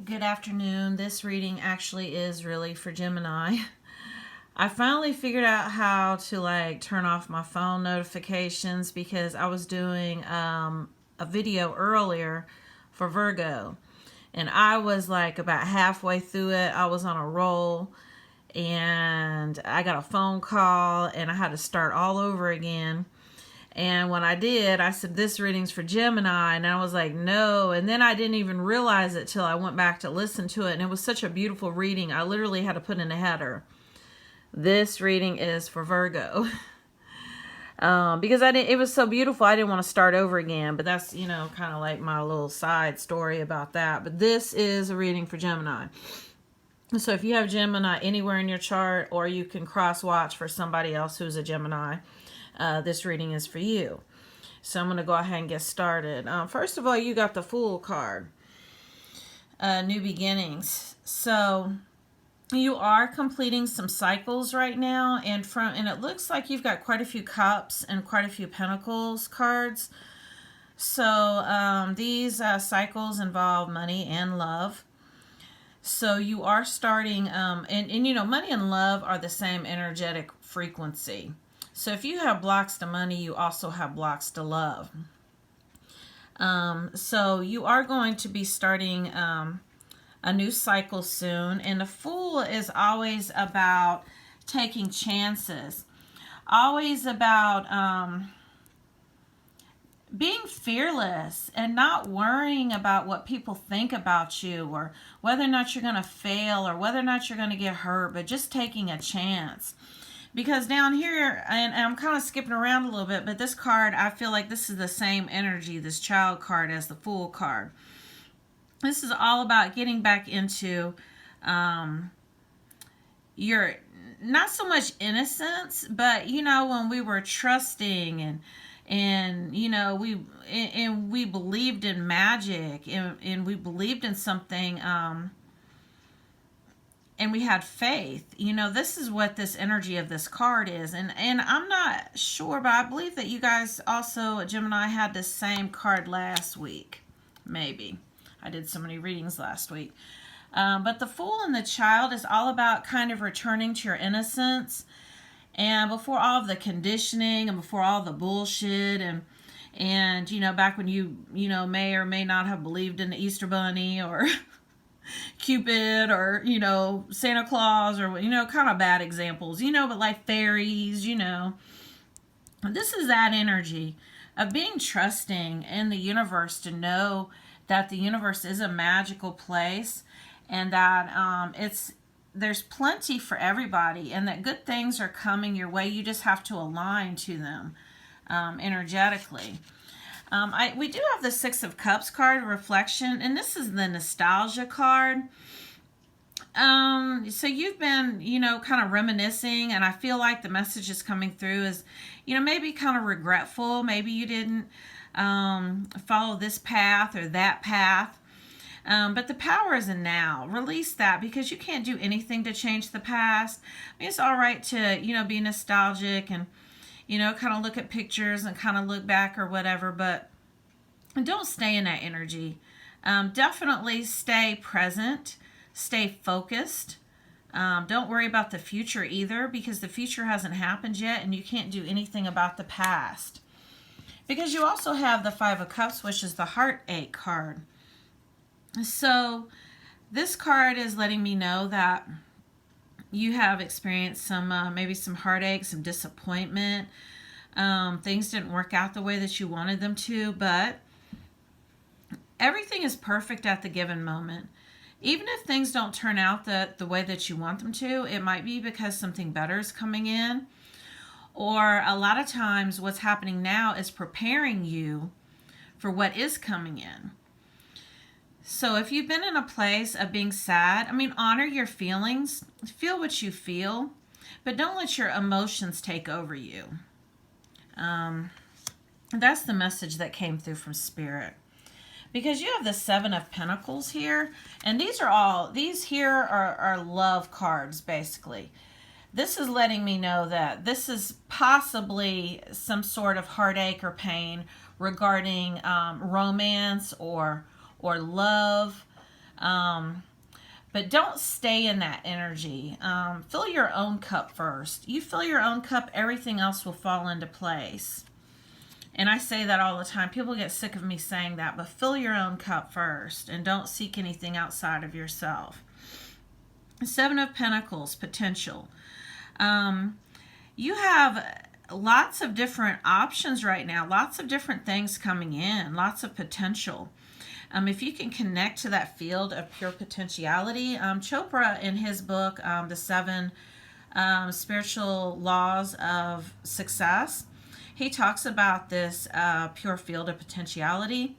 Good afternoon. This reading actually is really for Gemini. I finally figured out how to turn off my phone notifications because I was doing a video earlier for Virgo, and I was about halfway through it. I was on a roll and I got a phone call and I had to start all over again. And when I did, I said, this reading's for Gemini. And I was like, no. And then I didn't even realize it till I went back to listen to it. And it was such a beautiful reading. I literally had to put in a header, this reading is for Virgo. Because it was so beautiful, I didn't want to start over again. But that's, kind of like my little side story about that. But this is a reading for Gemini. So if you have Gemini anywhere in your chart, or you can cross-watch for somebody else who's a Gemini, this reading is for you. So I'm going to go ahead and get started. First of all, you got the Fool card. New beginnings. So you are completing some cycles right now, and it looks like you've got quite a few Cups and quite a few Pentacles cards. So these cycles involve money and love. So you are starting, and money and love are the same energetic frequency. So if you have blocks to money, you also have blocks to love. So you are going to be starting a new cycle soon. And the Fool is always about taking chances. Always about being fearless and not worrying about what people think about you, or whether or not you're going to fail, or whether or not you're going to get hurt, but just taking a chance. Because down here, and I'm kind of skipping around a little bit, but this card, I feel like this is the same energy, this Child card, as the Fool card. This is all about getting back into your, not so much innocence, but, when we were trusting and we believed in magic, and we believed in something, and we had faith. This is what this energy of this card is. And I'm not sure, but I believe that you guys also, Gemini, had the same card last week. Maybe. I did so many readings last week. But the Fool and the Child is all about kind of returning to your innocence. And before all of the conditioning, and before all the bullshit, and back when you may or may not have believed in the Easter Bunny, or Cupid, or Santa Claus, or kind of bad examples, but like fairies, this is that energy of being trusting in the universe, to know that the universe is a magical place, and that there's plenty for everybody, and that good things are coming your way. You just have to align to them energetically. We do have the Six of Cups card, reflection, and this is the nostalgia card. So you've been, kind of reminiscing, and I feel like the message is coming through is, maybe kind of regretful. Maybe you didn't follow this path or that path. But the power is in now. Release that, because you can't do anything to change the past. I mean, it's all right to, be nostalgic and, kind of look at pictures and kind of look back or whatever, but don't stay in that energy. Definitely stay present, stay focused. Don't worry about the future either, because the future hasn't happened yet, and you can't do anything about the past. Because you also have the Five of Cups, which is the heartache card. So this card is letting me know that you have experienced some, maybe some heartache, some disappointment. Things didn't work out the way that you wanted them to, but everything is perfect at the given moment. Even if things don't turn out the way that you want them to, it might be because something better is coming in. Or a lot of times what's happening now is preparing you for what is coming in. So if you've been in a place of being sad, honor your feelings. Feel what you feel, but don't let your emotions take over you. That's the message that came through from Spirit. Because you have the Seven of Pentacles here, and these here are love cards, basically. This is letting me know that this is possibly some sort of heartache or pain regarding romance or love. But don't stay in that energy. Fill your own cup first. You fill your own cup, everything else will fall into place. And I say that all the time. People get sick of me saying that, but fill your own cup first and don't seek anything outside of yourself. Seven of Pentacles, potential. You have lots of different options right now, lots of different things coming in, lots of potential. If you can connect to that field of pure potentiality, Chopra in his book, The Seven Spiritual Laws of Success, he talks about this pure field of potentiality.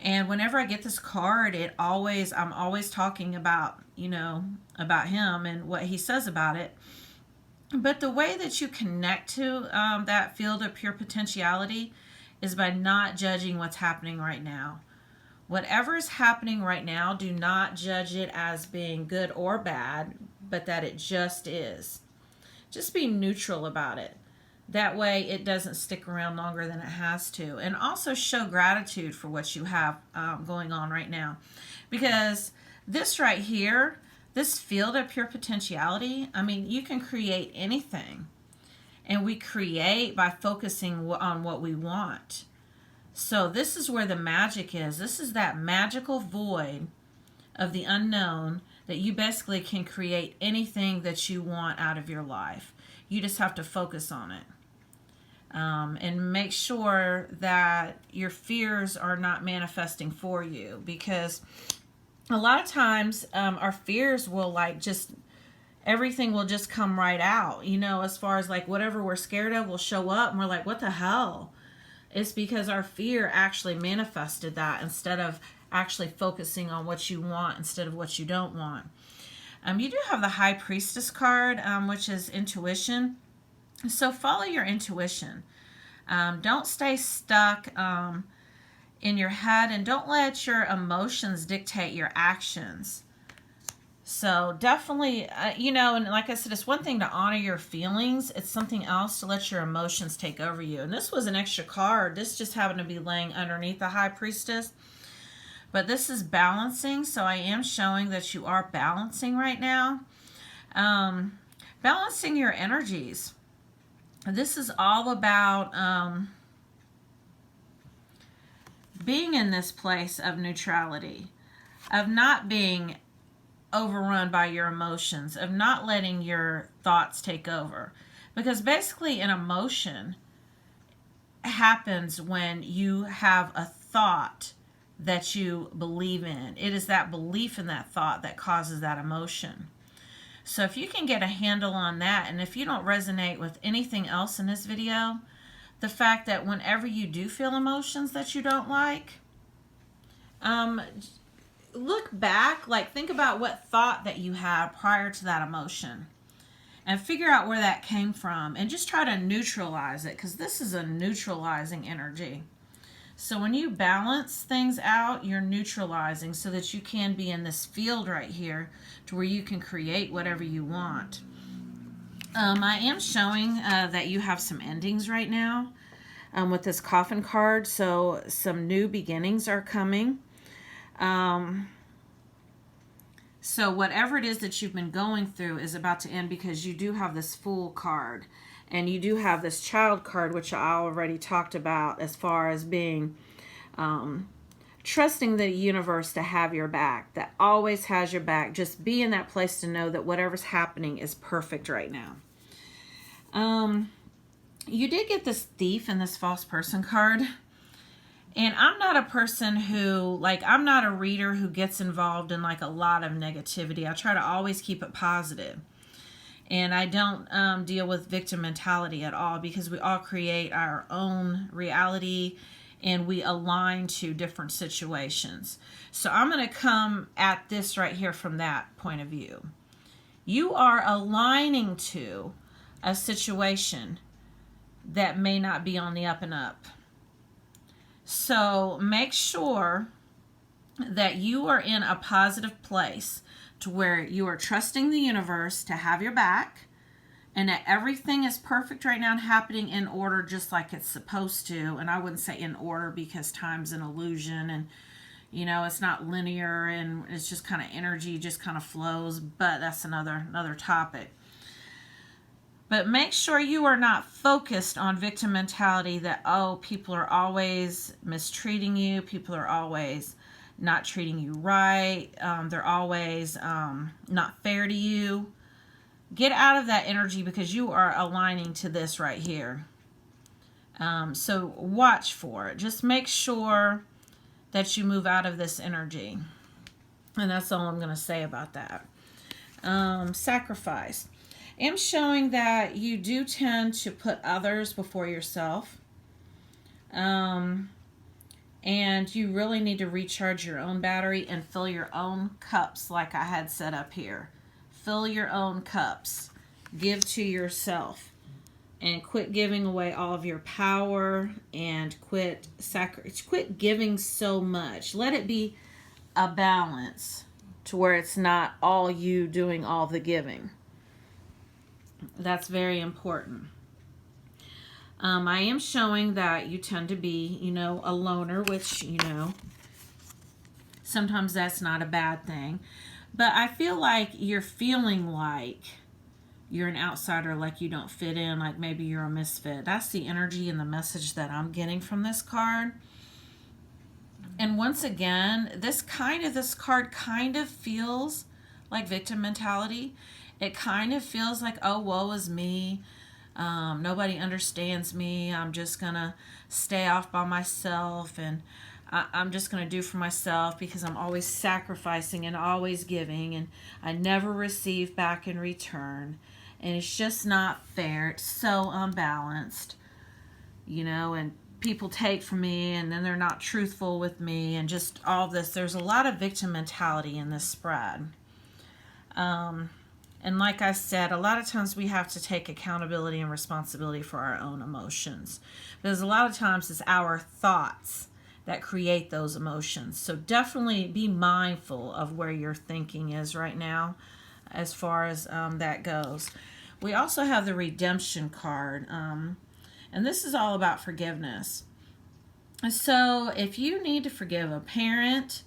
And whenever I get this card, I'm always talking about, about him and what he says about it. But the way that you connect to that field of pure potentiality is by not judging what's happening right now. Whatever is happening right now, do not judge it as being good or bad, but that it just is. Just be neutral about it. That way it doesn't stick around longer than it has to. And also show gratitude for what you have going on right now. Because this right here, this field of pure potentiality, you can create anything. And we create by focusing on what we want. So this is where the magic is. This is that magical void of the unknown that you basically can create anything that you want out of your life. You just have to focus on it. And make sure that your fears are not manifesting for you, because a lot of times our fears will everything will just come right out, as far as whatever we're scared of will show up and we're like, what the hell? It's because our fear actually manifested that instead of actually focusing on what you want instead of what you don't want. You do have the High Priestess card, which is intuition. So follow your intuition. Don't stay stuck in your head, and don't let your emotions dictate your actions. So definitely, and like I said, it's one thing to honor your feelings. It's something else to let your emotions take over you. And this was an extra card. This just happened to be laying underneath the High Priestess. But this is balancing. So I am showing that you are balancing right now. Balancing your energies. This is all about being in this place of neutrality, of not being overrun by your emotions, of not letting your thoughts take over. Because basically an emotion happens when you have a thought that you believe in. It is that belief in that thought that causes that emotion. So if you can get a handle on that, and if you don't resonate with anything else in this video, the fact that whenever you do feel emotions that you don't like, look back, think about what thought that you had prior to that emotion and figure out where that came from and just try to neutralize it, because this is a neutralizing energy. So when you balance things out, you're neutralizing so that you can be in this field right here to where you can create whatever you want. I am showing that you have some endings right now with this Coffin card. So some new beginnings are coming. So whatever it is that you've been going through is about to end, because you do have this Fool card. And you do have this Child card, which I already talked about, as far as being trusting the universe to have your back, that always has your back. Just be in that place to know that whatever's happening is perfect right now. You did get this Thief and this False Person card. And I'm not a person who, I'm not a reader who gets involved in a lot of negativity. I try to always keep it positive. And I don't deal with victim mentality at all, because we all create our own reality and we align to different situations. So I'm going to come at this right here from that point of view. You are aligning to a situation that may not be on the up and up. So make sure that you are in a positive place to where you are trusting the universe to have your back, and that everything is perfect right now and happening in order just like it's supposed to. And I wouldn't say in order, because time's an illusion, and You know, it's not linear and it's just kind of energy, just kind of flows, but that's another topic. But make sure you are not focused on victim mentality that, oh, people are always mistreating you, people are always not treating you right, they're always not fair to you. Get out of that energy because you are aligning to this right here. So watch for it. Just make sure that you move out of this energy. And that's all I'm going to say about that. Sacrifice. I'm showing that you do tend to put others before yourself. And you really need to recharge your own battery and fill your own cups like I had set up here. Fill your own cups. Give to yourself. And quit giving away all of your power and quit giving so much. Let it be a balance to where it's not all you doing all the giving. That's very important. I am showing that you tend to be, a loner, which, sometimes that's not a bad thing. But I feel like you're feeling like you're an outsider, like you don't fit in, like maybe you're a misfit. That's the energy and the message that I'm getting from this card. And once again, this card kind of feels like victim mentality. It kind of feels like, oh, woe is me. Nobody understands me. I'm just going to stay off by myself, and I'm just going to do for myself because I'm always sacrificing and always giving, and I never receive back in return. And it's just not fair. It's so unbalanced, and people take from me and then they're not truthful with me, and just all this. There's a lot of victim mentality in this spread. And like I said, a lot of times we have to take accountability and responsibility for our own emotions. Because a lot of times it's our thoughts that create those emotions. So definitely be mindful of where your thinking is right now as far as that goes. We also have the redemption card. And this is all about forgiveness. So if you need to forgive a parent,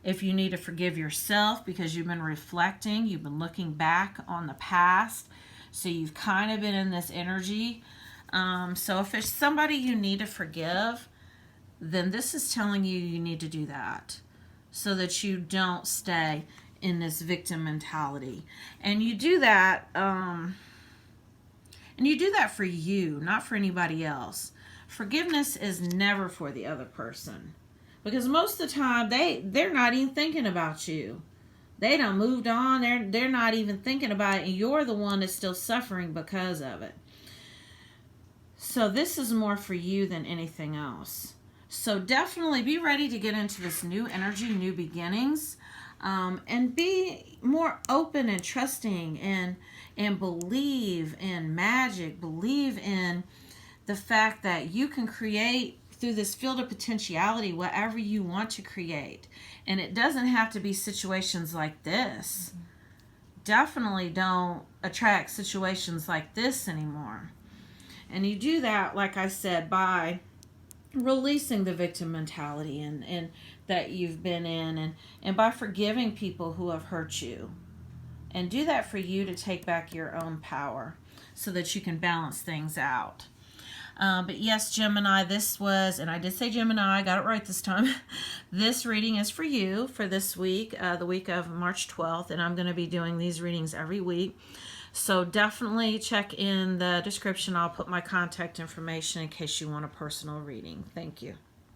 if you need to forgive yourself because you've been reflecting, you've been looking back on the past, so you've kind of been in this energy. So if it's somebody you need to forgive, then this is telling you you need to do that so that you don't stay in this victim mentality. And you do that, for you, not for anybody else. Forgiveness is never for the other person. Because most of the time, they're not even thinking about you. They done moved on. They're not even thinking about it. And you're the one that's still suffering because of it. So this is more for you than anything else. So definitely be ready to get into this new energy, new beginnings. And be more open and trusting and believe in magic. Believe in the fact that you can create through this field of potentiality whatever you want to create. And it doesn't have to be situations like this. Mm-hmm. Definitely don't attract situations like this anymore. And you do that, like I said, by releasing the victim mentality and that you've been in, and by forgiving people who have hurt you. And do that for you to take back your own power so that you can balance things out. But yes, Gemini, this was, and I did say Gemini, I got it right this time. This reading is for you for this week, the week of March 12th, and I'm going to be doing these readings every week. So definitely check in the description. I'll put my contact information in case you want a personal reading. Thank you.